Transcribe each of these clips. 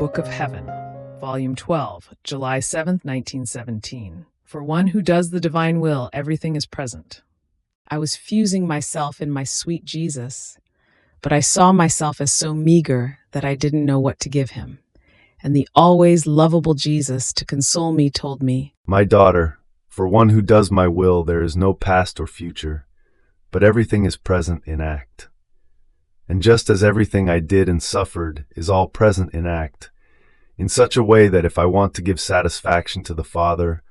Book of Heaven, Volume 12, July 7th, 1917. For one who does the divine will, everything is present. I was fusing myself in my sweet Jesus, but I saw myself as so meager that I didn't know what to give him. And the always lovable Jesus, to console me, told me, "My daughter, for one who does my will, there is no past or future, but everything is present in act. And just as everything I did and suffered is all present in act, in such a way that if I want to give satisfaction to the Father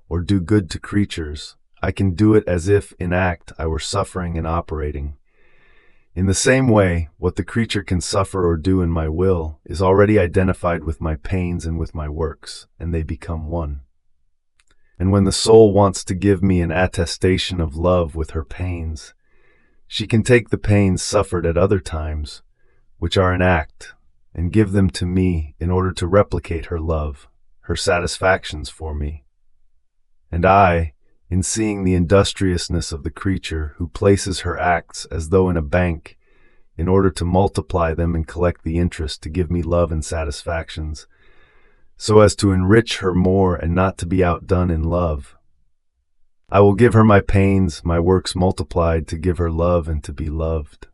or do good to creatures, I can do it as if in act I were suffering and operating. In the same way, what the creature can suffer or do in my will is already identified with my pains and with my works, and they become one. And when the soul wants to give me an attestation of love with her pains, she can take the pains suffered at other times, which are in act, and give them to me in order to replicate her love, her satisfactions for me. And I, in seeing the industriousness of the creature who places her acts as though in a bank, in order to multiply them and collect the interest to give me love and satisfactions, so as to enrich her more and not to be outdone in love, I will give her my pains, my works multiplied, to give her love and to be loved.